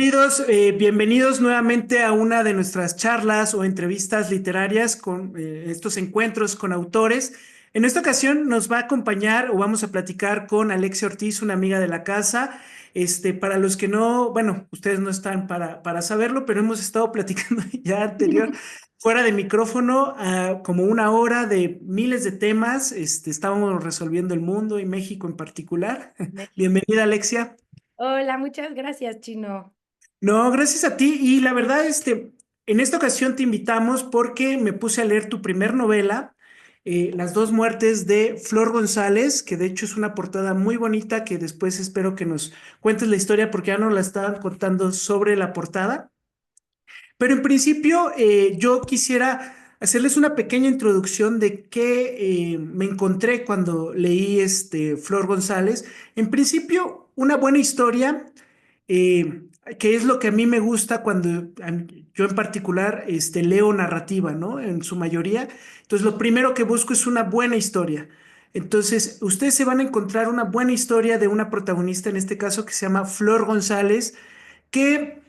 Bienvenidos, bienvenidos nuevamente a una de nuestras charlas o entrevistas literarias con estos encuentros con autores. En esta ocasión nos va a acompañar o vamos a platicar con Alexia Ortiz, una amiga de la casa. Para los que no, bueno, ustedes no están para saberlo, pero hemos estado platicando ya anterior, fuera de micrófono, como una hora de miles de temas. Estábamos resolviendo el mundo y México en particular. México. Bienvenida, Alexia. Hola, muchas gracias, Chino. No, gracias a ti. Y la verdad, en esta ocasión te invitamos porque me puse a leer tu primer novela, Las dos muertes de Flor González, que de hecho es una portada muy bonita que después espero que nos cuentes la historia porque ya nos la estaban contando sobre la portada. Pero en principio, yo quisiera hacerles una pequeña introducción de qué me encontré cuando leí Flor González. En principio, una buena historia, eh, que es lo que a mí me gusta cuando yo en particular leo narrativa, ¿no? En su mayoría. Entonces, lo primero que busco es una buena historia. Entonces, ustedes se van a encontrar una buena historia de una protagonista, en este caso, que se llama Flor González, que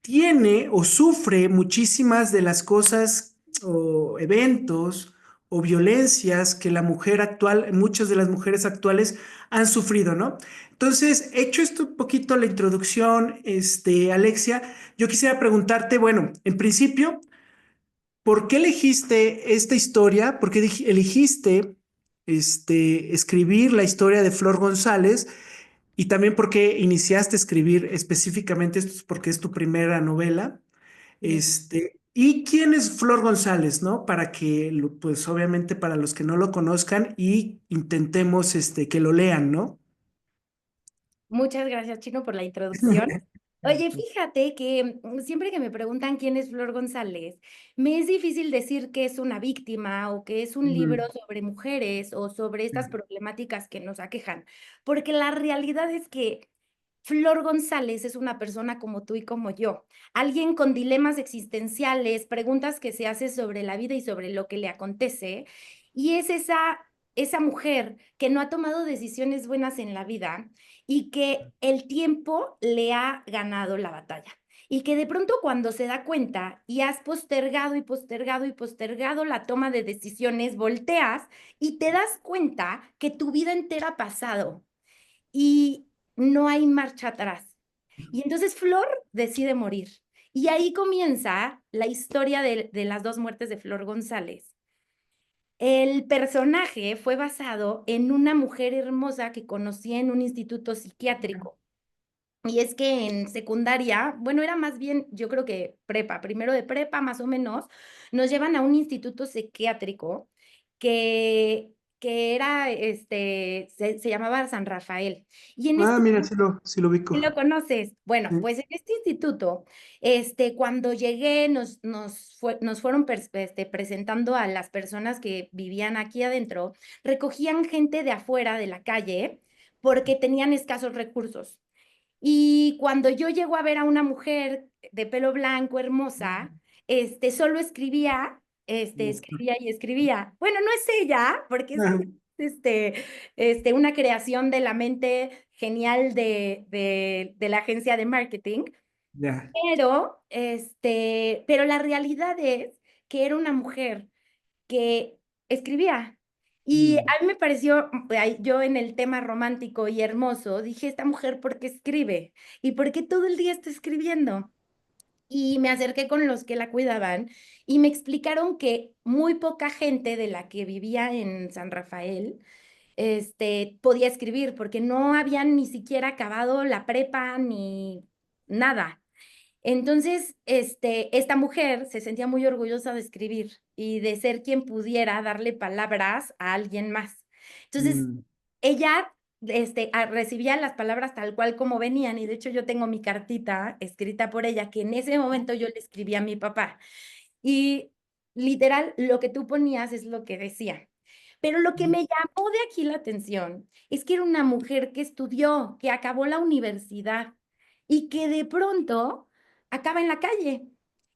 tiene o sufre muchísimas de las cosas o eventos o violencias que la mujer actual, muchas de las mujeres actuales han sufrido, ¿no? Entonces, hecho esto un poquito la introducción, Alexia, yo quisiera preguntarte, bueno, en principio, ¿por qué elegiste esta historia? ¿Por qué elegiste escribir la historia de Flor González? Y también por qué iniciaste a escribir específicamente esto, es porque es tu primera novela. Sí. ¿Y quién es Flor González, no? Para que, pues obviamente para los que no lo conozcan y intentemos, que lo lean, ¿no? Muchas gracias, Chino, por la introducción. Oye, fíjate que siempre que me preguntan quién es Flor González, me es difícil decir que es una víctima o que es un libro Mm, sobre mujeres o sobre estas problemáticas que nos aquejan, porque la realidad es que Flor González es una persona como tú y como yo, alguien con dilemas existenciales, preguntas que se hace sobre la vida y sobre lo que le acontece, y es esa mujer que no ha tomado decisiones buenas en la vida y que el tiempo le ha ganado la batalla. Y que de pronto cuando se da cuenta y has postergado y postergado y postergado la toma de decisiones, volteas y te das cuenta que tu vida entera ha pasado y no hay marcha atrás. Y entonces Flor decide morir. Y ahí comienza la historia de las dos muertes de Flor González. El personaje fue basado en una mujer hermosa que conocí en un instituto psiquiátrico. Y es que en secundaria, bueno, era más bien, yo creo que prepa, primero de prepa más o menos, nos llevan a un instituto psiquiátrico que, que era, se llamaba San Rafael. Y en Ah, este mira, sí lo ¿Sí ubico. lo conoces? Bueno, Sí. pues en este instituto, cuando llegué, nos fueron presentando a las personas que vivían aquí adentro, recogían gente de afuera de la calle porque tenían escasos recursos. Y cuando yo llego a ver a una mujer de pelo blanco, hermosa, solo escribía, escribía y escribía. Bueno, no es ella, porque es Ah, una creación de la mente genial de la agencia de marketing, ya. pero la realidad es que era una mujer que escribía. Y Mm, a mí me pareció, yo en el tema romántico y hermoso, dije, esta mujer, ¿por qué escribe? ¿Y por qué todo el día está escribiendo? Y me acerqué con los que la cuidaban y me explicaron que muy poca gente de la que vivía en San Rafael, podía escribir porque no habían ni siquiera acabado la prepa ni nada. Entonces, esta mujer se sentía muy orgullosa de escribir y de ser quien pudiera darle palabras a alguien más. Entonces, mm, ella, recibía las palabras tal cual como venían, y de hecho yo tengo mi cartita escrita por ella, que en ese momento yo le escribí a mi papá. Y literal, lo que tú ponías es lo que decía. Pero lo que me llamó de aquí la atención es que era una mujer que estudió, que acabó la universidad y que de pronto acaba en la calle.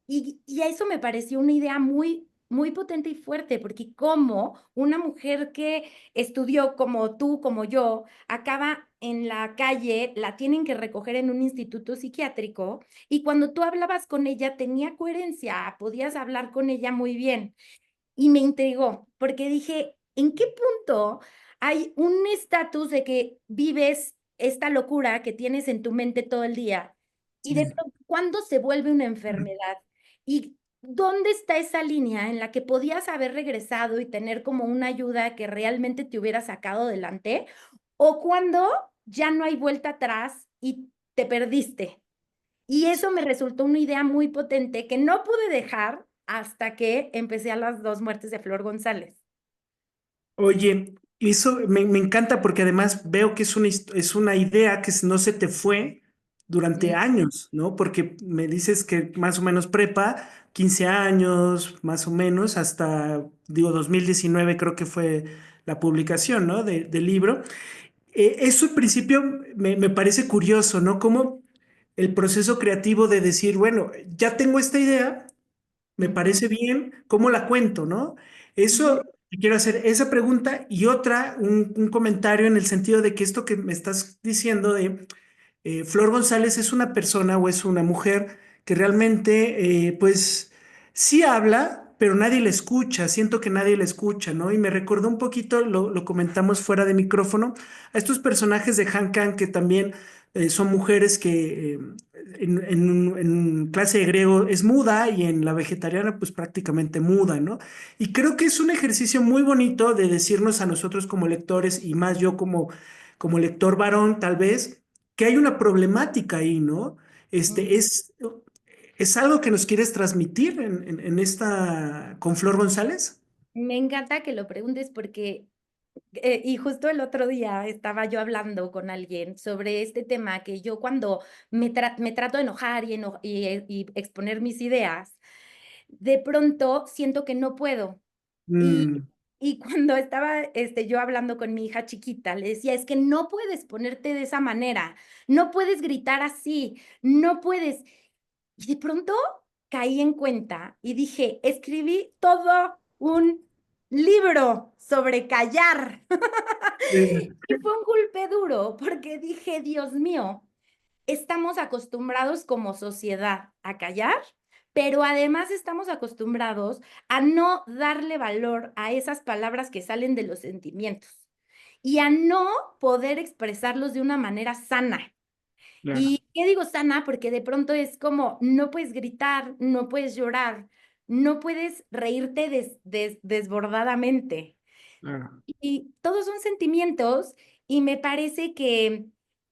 Y a eso me pareció una idea muy muy potente y fuerte, porque como una mujer que estudió como tú, como yo, acaba en la calle, la tienen que recoger en un instituto psiquiátrico y cuando tú hablabas con ella tenía coherencia, podías hablar con ella muy bien. Y me intrigó, porque dije, ¿en qué punto hay un estatus de que vives esta locura que tienes en tu mente todo el día? Y de Sí. pronto, ¿cuándo se vuelve una enfermedad? ¿Y dónde está esa línea en la que podías haber regresado y tener como una ayuda que realmente te hubiera sacado adelante? ¿O cuando ya no hay vuelta atrás y te perdiste? Y eso me resultó una idea muy potente que no pude dejar hasta que empecé a las dos muertes de Flor González. Oye, eso me encanta porque además veo que es una idea que no se te fue durante Mm, años, ¿no? Porque me dices que más o menos prepa, 15 años, más o menos, hasta, digo, 2019 creo que fue la publicación, ¿no? Del libro. Eso al principio me parece curioso, ¿no? Como el proceso creativo de decir, bueno, ya tengo esta idea, me ujú, parece bien, ¿cómo la cuento, no? ujú, Eso, quiero hacer esa pregunta y otra, un comentario en el sentido de que esto que me estás diciendo de Flor González es una persona o es una mujer que realmente, pues, sí habla, pero nadie le escucha. Siento que nadie le escucha, ¿no? Y me recordó un poquito, lo comentamos fuera de micrófono, a estos personajes de Han Kang que también son mujeres que en clase de griego es muda y en la vegetariana, pues prácticamente muda, ¿no? Y creo que es un ejercicio muy bonito de decirnos a nosotros como lectores y más yo como lector varón, tal vez que hay una problemática ahí, ¿no? ujú. Es algo que nos quieres transmitir en esta con Flor González. Me encanta que lo preguntes porque, y justo el otro día estaba yo hablando con alguien sobre este tema que yo cuando me trato de enojar y exponer mis ideas, de pronto siento que no puedo. Y, Mm, y cuando estaba yo hablando con mi hija chiquita, le decía, es que no puedes ponerte de esa manera, no puedes gritar así, no puedes. Y de pronto caí en cuenta y dije, escribí todo un libro sobre callar. eh, Y fue un golpe duro porque dije, Dios mío, estamos acostumbrados como sociedad a callar, pero además estamos acostumbrados a no darle valor a esas palabras que salen de los sentimientos y a no poder expresarlos de una manera sana. claro, ¿Y qué digo sana? Porque de pronto es como, no puedes gritar, no puedes llorar, no puedes reírte desbordadamente. claro. Y todos son sentimientos y me parece que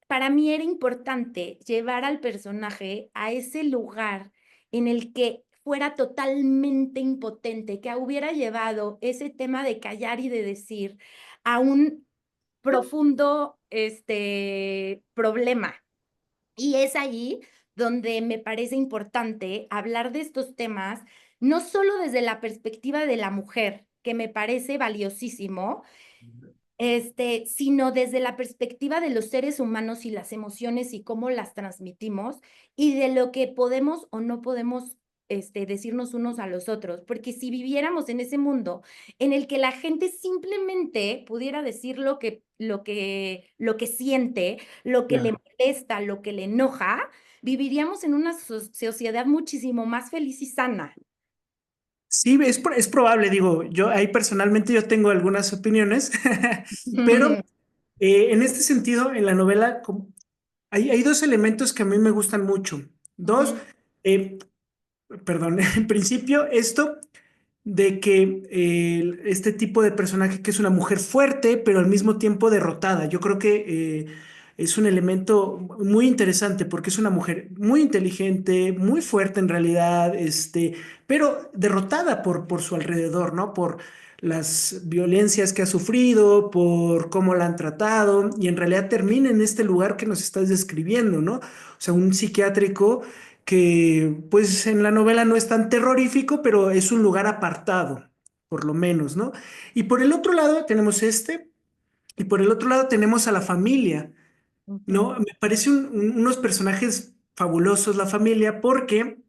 para mí era importante llevar al personaje a ese lugar en el que fuera totalmente impotente, que hubiera llevado ese tema de callar y de decir a un profundo problema. Y es ahí donde me parece importante hablar de estos temas, no solo desde la perspectiva de la mujer, que me parece valiosísimo, sino desde la perspectiva de los seres humanos y las emociones y cómo las transmitimos y de lo que podemos o no podemos decirnos unos a los otros, porque si viviéramos en ese mundo en el que la gente simplemente pudiera decir lo que siente, lo que le Claro. molesta, lo que le enoja, viviríamos en una sociedad muchísimo más feliz y sana. Sí, es probable, digo, yo ahí personalmente yo tengo algunas opiniones, pero en este sentido, en la novela hay dos elementos que a mí me gustan mucho. Dos, Ujú, eh, perdón, en principio, esto de que este tipo de personaje que es una mujer fuerte, pero al mismo tiempo derrotada. Yo creo que es un elemento muy interesante porque es una mujer muy inteligente, muy fuerte en realidad, pero derrotada por su alrededor, ¿no? Por las violencias que ha sufrido, por cómo la han tratado, y en realidad termina en este lugar que nos estás describiendo, ¿no? O sea, un psiquiátrico que pues en la novela no es tan terrorífico, pero es un lugar apartado, por lo menos, ¿no? Y por el otro lado tenemos y por el otro lado tenemos a la familia, ujú, ¿no? Me parece unos personajes fabulosos la familia porque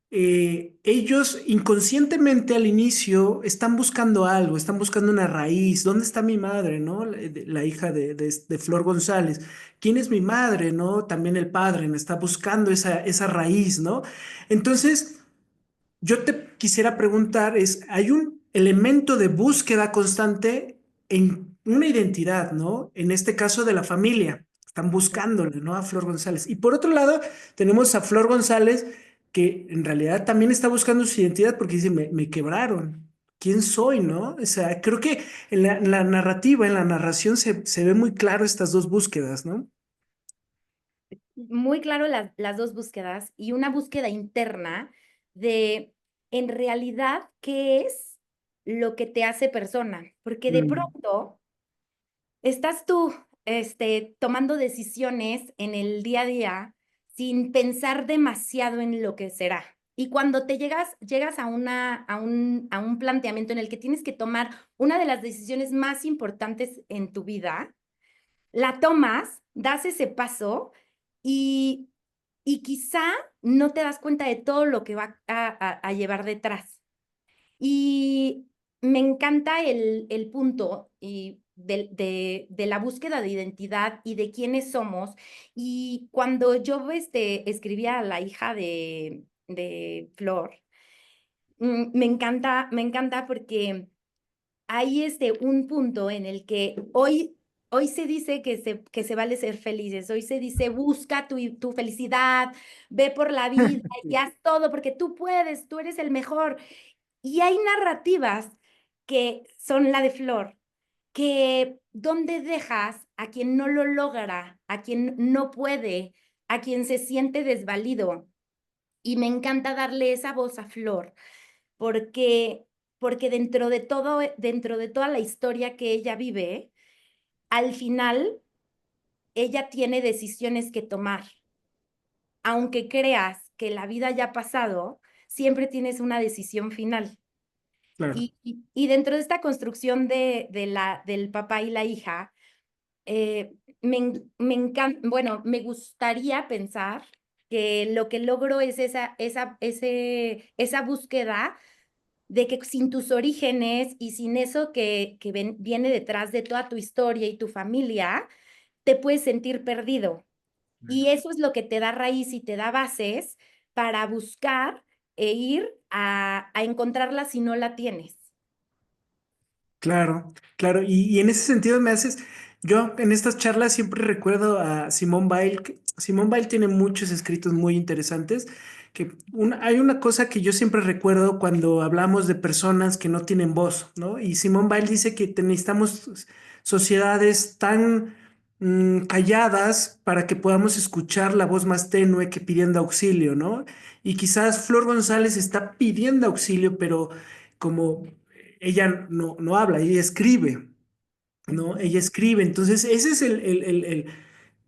ellos inconscientemente al inicio están buscando algo, están buscando una raíz. ¿Dónde está mi madre, no? La hija de Flor González. ¿Quién es mi madre, no? También el padre, ¿no? Está buscando esa raíz, ¿no? Entonces, yo te quisiera preguntar, ¿hay un elemento de búsqueda constante en una identidad, ¿no? En este caso de la familia. Están buscándole, ¿no? A Flor González. Y por otro lado, tenemos a Flor González, que en realidad también está buscando su identidad porque dice, me quebraron. ¿Quién soy, no? O sea, creo que en la narrativa, en la narración se ve muy claro estas dos búsquedas, ¿no? Muy claro las dos búsquedas y una búsqueda interna de, en realidad, ¿qué es lo que te hace persona? Porque de Mm, pronto estás tú, tomando decisiones en el día a día sin pensar demasiado en lo que será. Y cuando llegas a un planteamiento en el que tienes que tomar una de las decisiones más importantes en tu vida, la tomas, das ese paso y, y quizá no te das cuenta de todo lo que va a llevar detrás. Y me encanta el punto de la búsqueda de identidad y de quiénes somos. Y cuando yo escribía a la hija de Flor, me encanta porque hay un punto en el que hoy se dice que se vale ser felices, hoy se dice busca tu felicidad, ve por la vida y haz todo porque tú puedes, tú eres el mejor. Y hay narrativas que son la de Flor, que donde dejas a quien no lo logra, a quien no puede, a quien se siente desvalido. Y me encanta darle esa voz a Flor, porque, porque dentro de toda la historia que ella vive, al final ella tiene decisiones que tomar. Aunque creas que la vida ya ha pasado, siempre tienes una decisión final. claro. Y dentro de esta construcción del papá y la hija, me encanta, bueno, me gustaría pensar que lo que logro es esa búsqueda de que sin tus orígenes y sin eso que viene detrás de toda tu historia y tu familia, te puedes sentir perdido. Y eso es lo que te da raíz y te da bases para buscar e ir a encontrarla si no la tienes. Claro, claro. Y en ese sentido yo en estas charlas siempre recuerdo a Simone Weil. Simone Weil tiene muchos escritos muy interesantes, hay una cosa que yo siempre recuerdo cuando hablamos de personas que no tienen voz, ¿no? Y Simone Weil dice que necesitamos sociedades tan calladas para que podamos escuchar la voz más tenue que pidiendo auxilio, ¿no? Y quizás Flor González está pidiendo auxilio, pero como ella no habla, ella escribe, ¿no? Ujú. Ella escribe. Entonces, ese es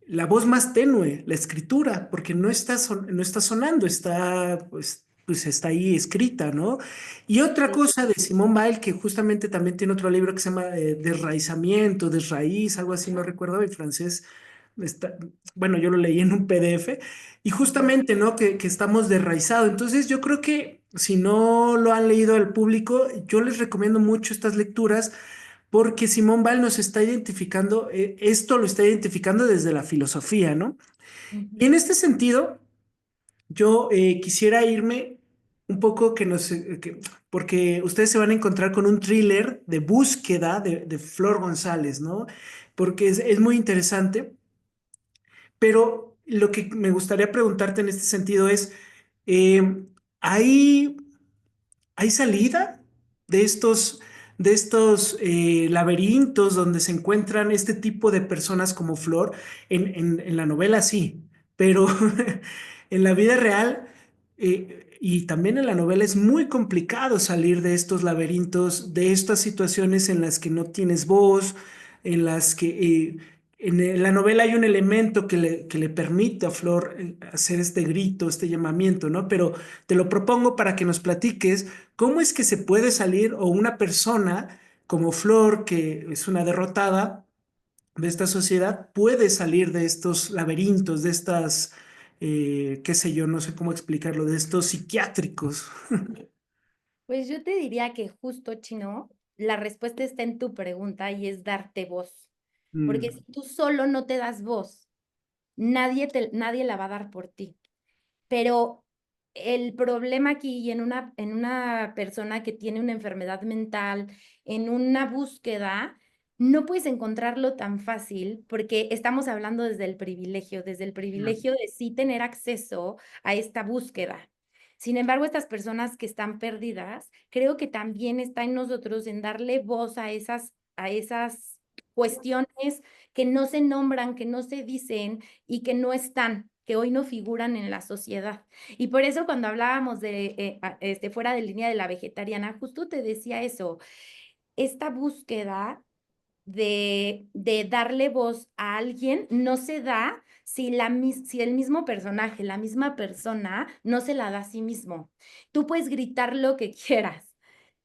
la voz más tenue, la escritura, porque no está sonando, pues está ahí escrita, ¿no? Y otra Sí. cosa de Simone Weil, que justamente también tiene otro libro que se llama Desraizamiento, Desraíz, algo así, no recuerdo, en francés. Está, bueno, yo lo leí en un PDF y Ujú. justamente, ¿no? Que estamos desraizados. Entonces, yo creo que si no lo han leído al público, yo les recomiendo mucho estas lecturas porque Simón Weil nos está identificando, esto lo está identificando desde la filosofía, ¿no? Y Ujú. en este sentido, yo quisiera irme un poco porque ustedes se van a encontrar con un thriller de búsqueda de Flor González, ¿no? Porque es muy interesante, pero lo que me gustaría preguntarte en este sentido es, eh, ¿hay ¿hay salida de estos laberintos donde se encuentran este tipo de personas como Flor? En la novela sí, pero en la vida real y también en la novela es muy complicado salir de estos laberintos, de estas situaciones en las que no tienes voz, en las que en la novela hay un elemento que le permite a Flor hacer este grito, este llamamiento, ¿no? Pero te lo propongo para que nos platiques cómo es que se puede salir o una persona como Flor, que es una derrotada de esta sociedad, puede salir de estos laberintos, de estas qué sé yo, no sé cómo explicarlo, de estos psiquiátricos. Pues yo te diría que justo, Chino, la respuesta está en tu pregunta y es darte voz. Porque Mm, si tú solo no te das voz, nadie la va a dar por ti. Pero el problema aquí y en una persona que tiene una enfermedad mental, en una búsqueda, no puedes encontrarlo tan fácil porque estamos hablando desde el privilegio de sí tener acceso a esta búsqueda. Sin embargo, estas personas que están perdidas, creo que también está en nosotros en darle voz a esas cuestiones que no se nombran, que no se dicen y que no están, que hoy no figuran en la sociedad. Y por eso cuando hablábamos de fuera de línea de la vegetariana, justo te decía eso, esta búsqueda de darle voz a alguien no se da si el mismo personaje, la misma persona, no se la da a sí mismo. Tú puedes gritar lo que quieras,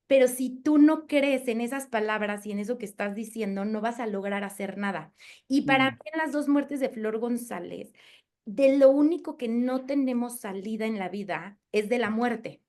pero si tú no crees en esas palabras y en eso que estás diciendo, no vas a lograr hacer nada. Y para mí, mm. en las dos muertes de Flor González, de lo único que no tenemos salida en la vida es de la muerte.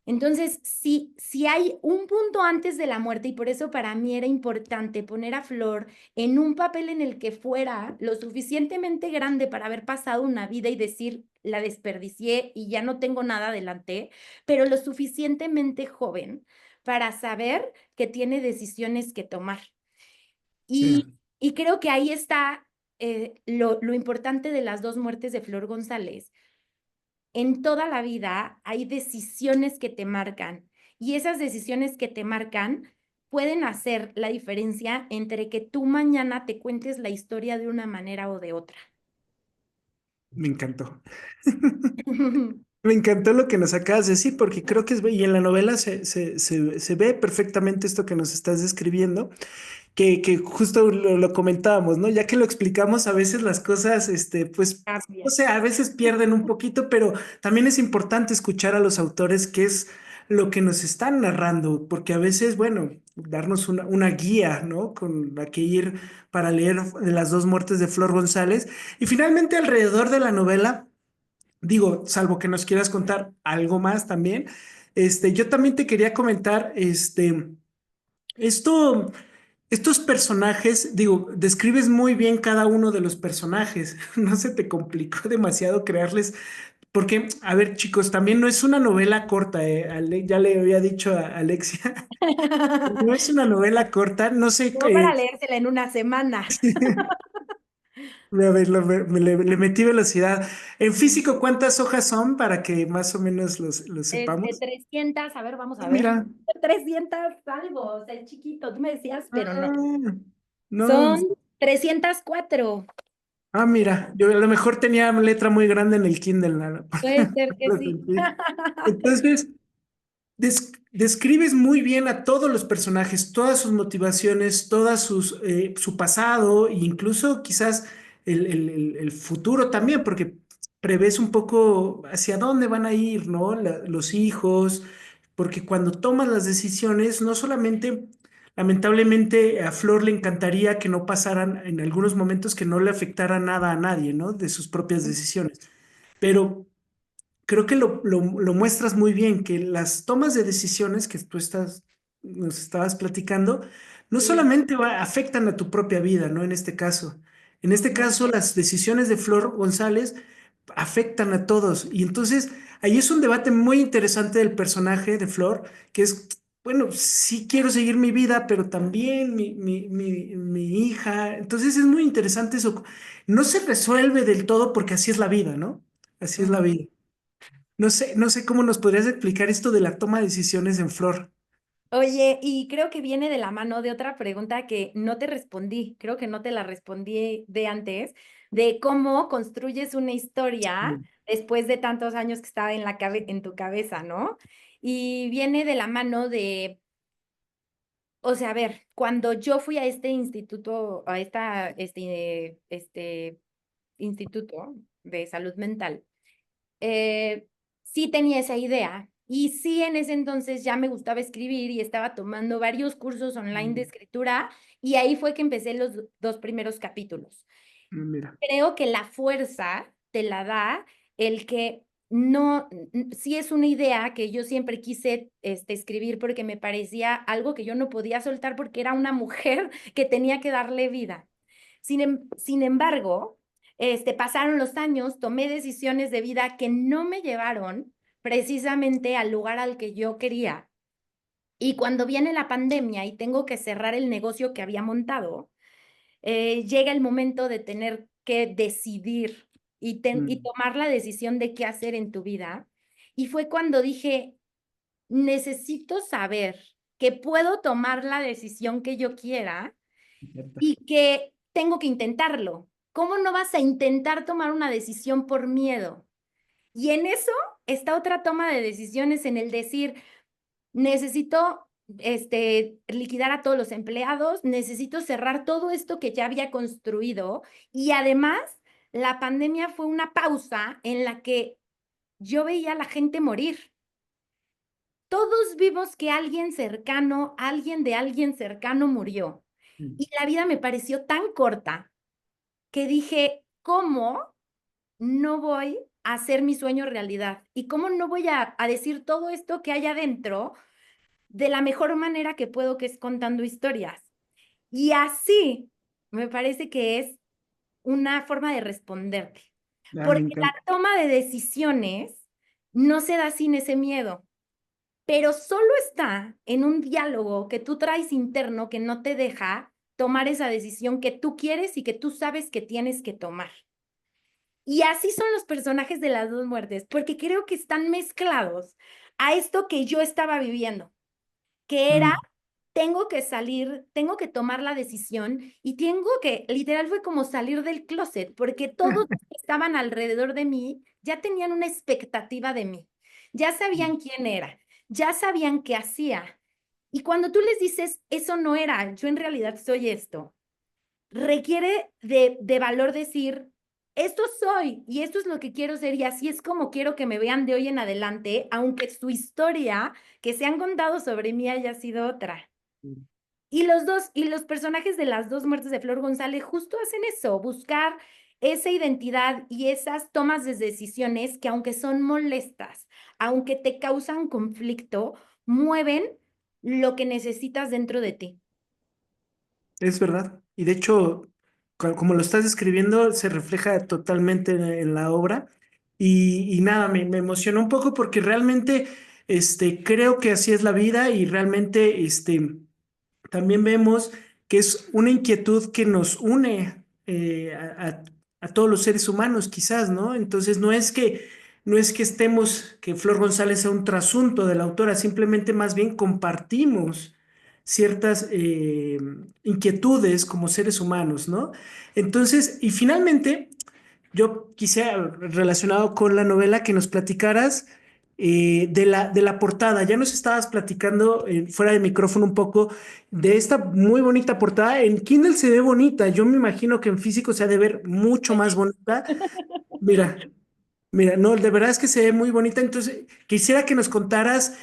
Entonces, si hay un punto antes de la muerte, y por eso para mí era importante poner a Flor en un papel en el que fuera lo suficientemente grande para haber pasado una vida y decir, la desperdicié y ya no tengo nada adelante, pero lo suficientemente joven para saber que tiene decisiones que tomar. Y, Sí. y creo que ahí está lo importante de las dos muertes de Flor González. En toda la vida hay decisiones que te marcan y esas decisiones que te marcan pueden hacer la diferencia entre que tú mañana te cuentes la historia de una manera o de otra. Me encantó. Me encantó lo que nos acabas de decir, porque creo que y en la novela se ve perfectamente esto que nos estás describiendo, que justo lo comentábamos, ¿no? Ya que lo explicamos, a veces las cosas, pues, o Cambia. sea, a veces pierden un poquito, pero también es importante escuchar a los autores qué es lo que nos están narrando, porque a veces, bueno, darnos una guía, ¿no? Con la que ir para leer de las dos muertes de Flor González. Y finalmente, alrededor de la novela. Digo, salvo que nos quieras contar algo más también. Yo también te quería comentar, esto, estos personajes, digo, describes muy bien cada uno de los personajes. No se te complicó demasiado crearles, porque, a ver, chicos, también no es una novela corta, ya le había dicho a Alexia, no es una novela corta, no sé, No para leérsela en una semana. a ver, le metí velocidad. En físico, ¿cuántas hojas son para que más o menos los sepamos? 300, a ver, vamos Ah, a ver. mira. 300 algo, o sea, chiquito, tú me decías, pero no. Ah, no. Son 304. Mira, yo a lo mejor tenía letra muy grande en el Kindle. Puede ser que Lo sí. sentí. Entonces, describes muy bien a todos los personajes, todas sus motivaciones, su pasado e incluso quizás el futuro también, porque prevés un poco hacia dónde van a ir, ¿no? Los hijos, porque cuando tomas las decisiones, no solamente, lamentablemente, a Flor le encantaría que no pasaran en algunos momentos que no le afectara nada a nadie, ¿no? De sus propias decisiones. Pero creo que lo muestras muy bien, que las tomas de decisiones que nos estabas platicando, no Sí. solamente afectan a tu propia vida, ¿no? En este caso. En este Ujú, caso, las decisiones de Flor González afectan a todos. Y entonces, ahí es un debate muy interesante del personaje de Flor, que es, bueno, sí quiero seguir mi vida, pero también mi hija. Entonces, es muy interesante eso. No se resuelve del todo porque así es la vida, ¿no? Así es la ujú. vida. No sé cómo nos podrías explicar esto de la toma de decisiones en Flor. Oye, y creo que viene de la mano de otra pregunta que no te respondí, creo que no te la respondí de antes, de cómo construyes una historia Mm, después de tantos años que estaba en tu cabeza, ¿no? Y viene de la mano de, o sea, a ver, cuando yo fui a este instituto, este instituto de salud mental, sí tenía esa idea y sí en ese entonces ya me gustaba escribir y estaba tomando varios cursos online de mm, escritura y ahí fue que empecé los dos primeros capítulos. Mira. Creo que la fuerza te la da el que no, sí es una idea que yo siempre quise escribir porque me parecía algo que yo no podía soltar porque era una mujer que tenía que darle vida. Sin embargo, pasaron los años, tomé decisiones de vida que no me llevaron precisamente al lugar al que yo quería. Y cuando viene la pandemia y tengo que cerrar el negocio que había montado, llega el momento de tener que decidir y Mm, tomar la decisión de qué hacer en tu vida. Y fue cuando dije, necesito saber que puedo tomar la decisión que yo quiera cierto. y que tengo que intentarlo. ¿Cómo no vas a intentar tomar una decisión por miedo? Y en eso está otra toma de decisiones en el decir, necesito liquidar a todos los empleados, necesito cerrar todo esto que ya había construido y además la pandemia fue una pausa en la que yo veía a la gente morir. Todos vimos que alguien cercano, alguien de alguien cercano murió. Mm, Y la vida me pareció tan corta que dije, ¿cómo no voy a hacer mi sueño realidad? ¿Y cómo no voy a decir todo esto que hay adentro de la mejor manera que puedo, que es contando historias? Y así me parece que es una forma de responderte, ah, me porque la encanta. toma de decisiones no se da sin ese miedo, pero solo está en un diálogo que tú traes interno que no te deja tomar esa decisión que tú quieres y que tú sabes que tienes que tomar. Y así son los personajes de las dos muertes, porque creo que están mezclados a esto que yo estaba viviendo, que era, Mm, tengo que salir, tengo que tomar la decisión y tengo que, literal fue como salir del closet, porque todos los que estaban alrededor de mí ya tenían una expectativa de mí, ya sabían quién era, ya sabían qué hacía. Y cuando tú les dices, eso no era, yo en realidad soy esto, requiere de valor decir, esto soy y esto es lo que quiero ser y así es como quiero que me vean de hoy en adelante, aunque su historia que se han contado sobre mí haya sido otra. mm. Y los personajes de las dos muertes de Flor González justo hacen eso, buscar esa identidad y esas tomas de decisiones que aunque son molestas, aunque te causan conflicto, mueven lo que necesitas dentro de ti. Es verdad. Y de hecho, como lo estás describiendo, se refleja totalmente en la obra. Y nada, me emocionó un poco porque realmente creo que así es la vida y realmente también vemos que es una inquietud que nos une a todos los seres humanos, quizás, ¿no? Entonces, no es que estemos, que Flor González sea un trasunto de la autora, simplemente más bien compartimos ciertas inquietudes como seres humanos, ¿no? Entonces, y finalmente, yo quisiera, relacionado con la novela, que nos platicaras de la portada. Ya nos estabas platicando fuera de micrófono un poco de esta muy bonita portada. En Kindle se ve bonita. Yo me imagino que en físico se ha de ver mucho más bonita. Mira, mira, no, de verdad es que se ve muy bonita. Entonces, quisiera que nos contaras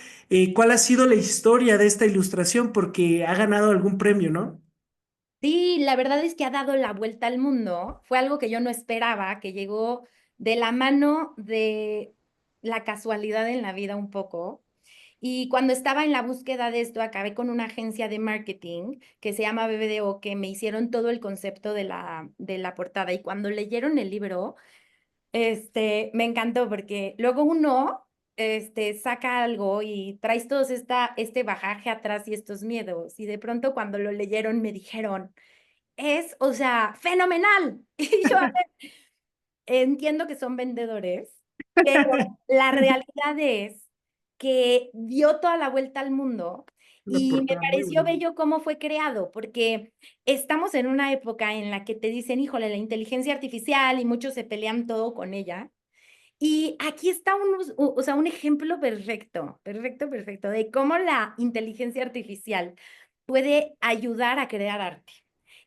cuál ha sido la historia de esta ilustración, porque ha ganado algún premio, ¿no? Sí, la verdad es que ha dado la vuelta al mundo. Fue algo que yo no esperaba, que llegó de la mano de la casualidad en la vida un poco. Y cuando estaba en la búsqueda de esto, acabé con una agencia de marketing que se llama BBDO, que me hicieron todo el concepto de la portada. Y cuando leyeron el libro, me encantó porque luego uno, saca algo y traes todos este bagaje atrás y estos miedos. Y de pronto cuando lo leyeron me dijeron, o sea, fenomenal. Y yo entiendo que son vendedores, pero la realidad es que dio toda la vuelta al mundo Una y me portada muy pareció bonita. bello cómo fue creado, porque estamos en una época en la que te dicen, híjole, la inteligencia artificial y muchos se pelean todo con ella. Y aquí está o sea, un ejemplo perfecto, perfecto, perfecto de cómo la inteligencia artificial puede ayudar a crear arte.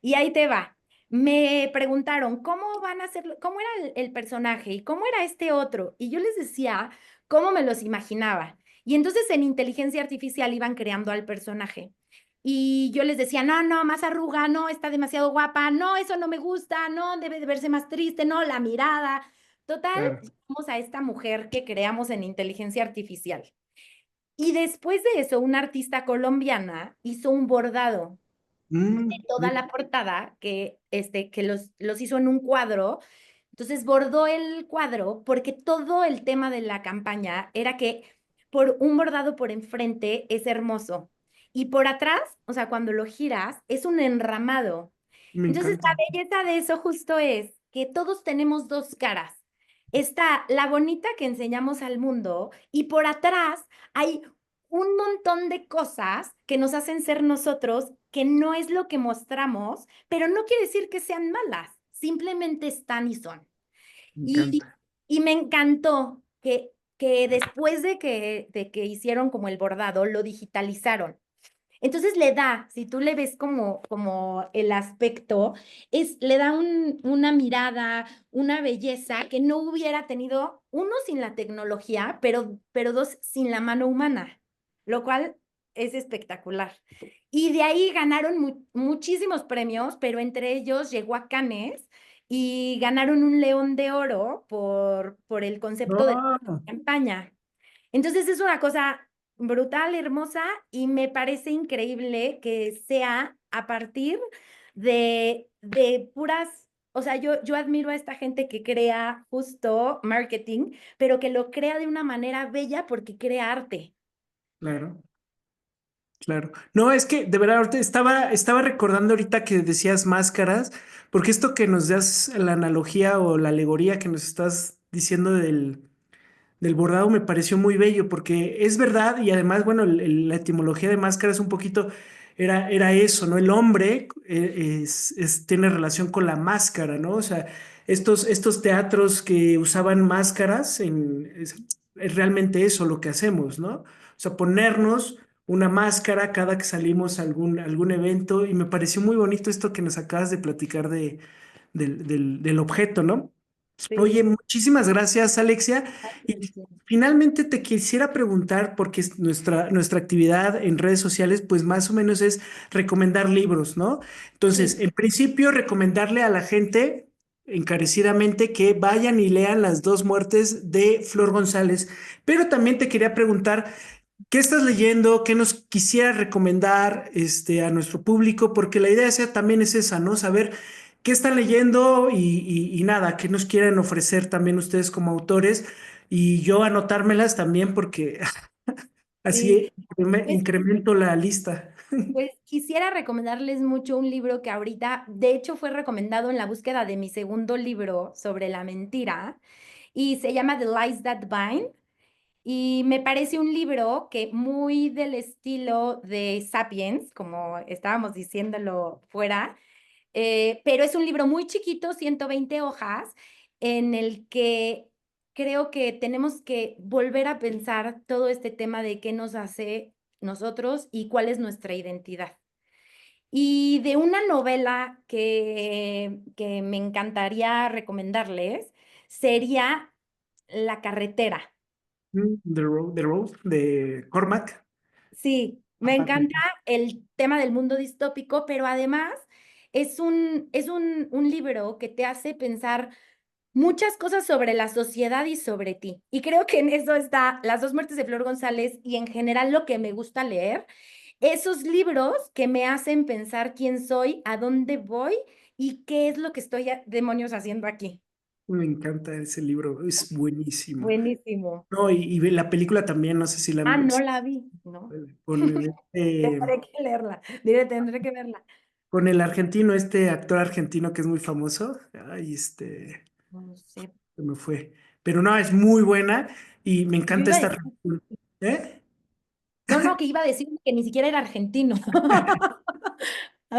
Y ahí te va. Me preguntaron, ¿cómo van a hacerlo? ¿Cómo era el personaje? ¿Y cómo era este otro? Y yo les decía cómo me los imaginaba. Y entonces en inteligencia artificial iban creando al personaje. Y yo les decía, no, no, más arruga, no, está demasiado guapa, no, eso no me gusta, no, debe de verse más triste, no, la mirada. Total, Claro. vamos a esta mujer que creamos en inteligencia artificial. Y después de eso, una artista colombiana hizo un bordado de toda Mira, la portada que los hizo en un cuadro. Entonces bordó el cuadro porque todo el tema de la campaña era que por un bordado por enfrente es hermoso y por atrás, o sea, cuando lo giras, es un enramado. me Entonces la encanta. belleza de eso justo es que todos tenemos dos caras. Está la bonita que enseñamos al mundo y por atrás hay un montón de cosas que nos hacen ser nosotros, que no es lo que mostramos, pero no quiere decir que sean malas, simplemente están y son. Me Y, encanta. y me encantó que después de que hicieron como el bordado, lo digitalizaron. Entonces le da, si tú le ves como el aspecto, le da una mirada, una belleza que no hubiera tenido, uno, sin la tecnología, pero dos, sin la mano humana, lo cual es espectacular. Y de ahí ganaron muchísimos premios, pero entre ellos llegó a Cannes y ganaron un León de Oro por el concepto de No, campaña. Entonces es una cosa brutal, hermosa, y me parece increíble que sea a partir de puras, o sea, yo admiro a esta gente que crea justo marketing, pero que lo crea de una manera bella porque crea arte. claro. Claro. No, es que de verdad ahorita estaba recordando ahorita que decías máscaras, porque esto que nos das la analogía o la alegoría que nos estás diciendo del bordado me pareció muy bello, porque es verdad, y además, bueno, la etimología de máscara es un poquito, era eso, ¿no? El hombre tiene relación con la máscara, ¿no? O sea, estos teatros que usaban máscaras, es realmente eso lo que hacemos, ¿no? O sea, ponernos una máscara cada que salimos a algún evento, y me pareció muy bonito esto que nos acabas de platicar del objeto, ¿no? Oye, Sí. muchísimas gracias, Alexia. Y Sí, finalmente te quisiera preguntar, porque nuestra actividad en redes sociales, pues más o menos es recomendar libros, ¿no? Entonces, sí, en principio, recomendarle a la gente encarecidamente que vayan y lean Las dos muertes de Flor González. Pero también te quería preguntar, ¿qué estás leyendo? ¿Qué nos quisiera recomendar a nuestro público? Porque la idea también es esa, ¿no? Saber qué están leyendo y nada, qué nos quieren ofrecer también ustedes como autores y yo anotármelas también porque sí. así Pues incremento la lista. Pues quisiera recomendarles mucho un libro que ahorita, de hecho, fue recomendado en la búsqueda de mi segundo libro sobre la mentira y se llama The Lies That Bind. Y me parece un libro que muy del estilo de Sapiens, como estábamos diciéndolo fuera, pero es un libro muy chiquito, 120 hojas, en el que creo que tenemos que volver a pensar todo este tema de qué nos hace nosotros y cuál es nuestra identidad. Y de una novela que me encantaría recomendarles sería La carretera. The Road de Cormac. Sí, me encanta el tema del mundo distópico, pero además es un libro que te hace pensar muchas cosas sobre la sociedad y sobre ti. Y creo que en eso está Las dos muertes de Flor González y en general lo que me gusta leer, esos libros que me hacen pensar quién soy, a dónde voy y qué es lo que estoy demonios haciendo aquí. Me encanta ese libro, es buenísimo. Buenísimo. No, y la película también, no sé si la Ah, han no visto, la vi, ¿no? con Tendré que leerla, diré, tendré que verla. con el argentino, este actor argentino que es muy famoso. Ay, No sé. se me fue. Pero no, es muy buena y me Yo encanta iba a esta decir, relación. ¿Eh? no, no, que iba a decir que ni siquiera era argentino.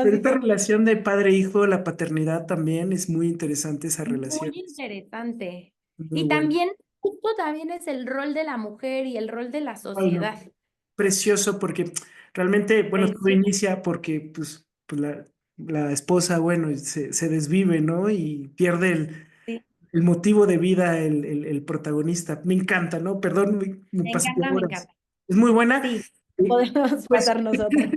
Pero Así esta que relación de padre-hijo, la paternidad también es muy interesante, esa muy relación. Es interesante. muy Y buena. también, justo también es el rol de la mujer y el rol de la Ay, no. sociedad. Precioso porque realmente, bueno, todo Precioso. inicia porque pues la esposa, bueno, se desvive, ¿no? Y pierde Sí, el motivo de vida el protagonista. Me encanta, ¿no? Perdón, me me pasé de encanta, me horas. encanta. Es muy buena. Sí, Y, podemos Pues, pasar nosotros.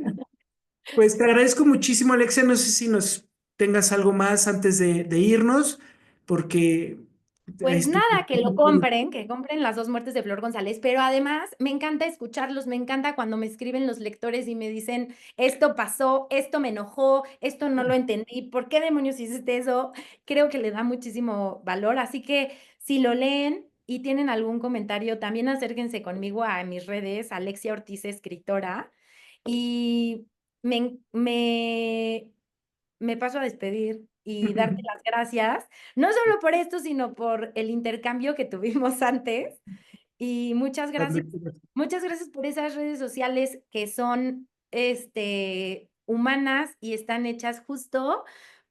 pues te agradezco muchísimo, Alexia. No sé si nos tengas algo más antes de irnos, porque Ahí Pues está. nada, que compren Las dos muertes de Flor González, pero además me encanta escucharlos, me encanta cuando me escriben los lectores y me dicen, esto pasó, esto me enojó, esto no lo entendí, ¿por qué demonios hiciste eso? Creo que le da muchísimo valor, así que si lo leen y tienen algún comentario, también acérquense conmigo a mis redes, Alexia Ortiz, escritora, y me, me, me paso a despedir y darte las gracias, no solo por esto, sino por el intercambio que tuvimos antes. Y muchas gracias por esas redes sociales que son humanas y están hechas justo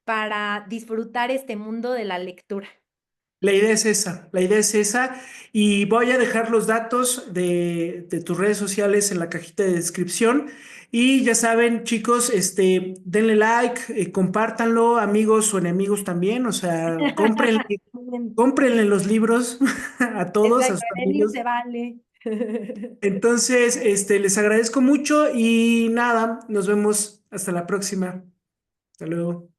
para disfrutar este mundo de la lectura. La idea es esa, la idea es esa. Y voy a dejar los datos de tus redes sociales en la cajita de descripción. Y ya saben, chicos, denle like, compártanlo, amigos o enemigos también. O sea, cómprenle los libros a todos, a Exacto, sus Emilio amigos. se vale. Entonces, les agradezco mucho y nada, nos vemos hasta la próxima. Hasta luego.